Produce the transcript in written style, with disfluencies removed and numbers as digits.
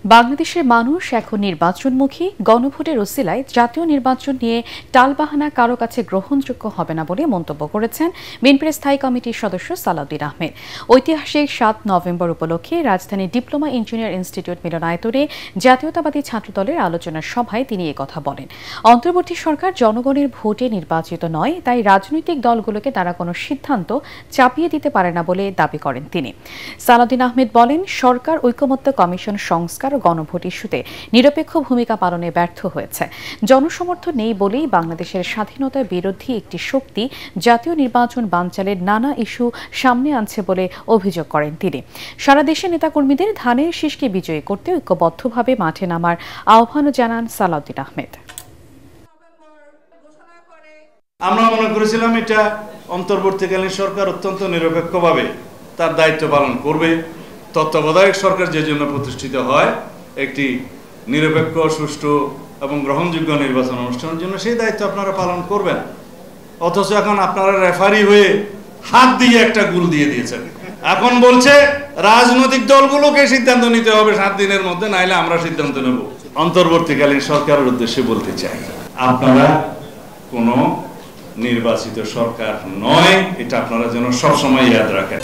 বাংলাদেশের মানুষ এখন নির্বাচনমুখী। গণভোটের ওসিলায় জাতীয় নির্বাচন নিয়ে টালবাহানা কারো কাছে গ্রহণযোগ্য হবে না বলে মন্তব্য করেছেন বিএনপির স্থায়ী কমিটির সদস্য সালাউদ্দিন আহমেদ। ঐতিহাসিক ৭ নভেম্বর উপলক্ষে রাজধানীর ডিপ্লোমা ইঞ্জিনিয়ার ইনস্টিটিউট মিলনায়তনে জাতীয়তাবাদী ছাত্রদলের আলোচনা সভায় তিনি একথা বলেন। অন্তর্বর্তী সরকার জনগণের ভোটে নির্বাচিত নয়, তাই রাজনৈতিক দলগুলোকে তারা কোনো সিদ্ধান্ত চাপিয়ে দিতে পারে না বলে দাবি করেন তিনি। সালাউদ্দিন আহমেদ বলেন, সরকার ঐকমত্য কমিশন সংস্কার ও গণভোট ইস্যুতে নিরপেক্ষ ভূমিকা পালনে ব্যর্থ হয়েছে। জনসমর্থন নেই বলেই বাংলাদেশের স্বাধীনতা বিরোধী একটি শক্তি জাতীয় নির্বাচন বানচালের নানা ইস্যু সামনে আনছে বলে অভিযোগ করেন তিনি। সারা দেশের নেতাকর্মীদের ধানের শীষকে বিজয়ী করতে ঐক্যবদ্ধভাবে মাঠে নামার আহ্বানও জানান সালাউদ্দিন আহমেদ। আমরা মনে করেছিলাম এটা অন্তর্বর্তীকালীন সরকার অত্যন্ত নিরপেক্ষভাবে তার দায়িত্ব পালন করবে। তত্ত্বাবধায়ক সরকার যে জন্য প্রতিষ্ঠিত হয় একটি নিরপেক্ষ, সুষ্ঠু এবং গ্রহণযোগ্য নির্বাচন অনুষ্ঠানের জন্য, সেই দায়িত্ব আপনারা পালন করবেন। অথচ এখন আপনারা রেফারি হয়ে হাত দিয়ে একটা গোল দিয়ে দিয়েছেন। এখন বলছে রাজনৈতিক দলগুলোকে সিদ্ধান্ত নিতে হবে 7 দিনের মধ্যে, নাইলে আমরা সিদ্ধান্ত নেব। অন্তর্বর্তীকালীন সরকারের উদ্দেশ্যে বলতে চাই, আপনারা কোনো নির্বাচিত সরকার নয়, এটা আপনারা যেন সবসময় ইয়াদ রাখেন।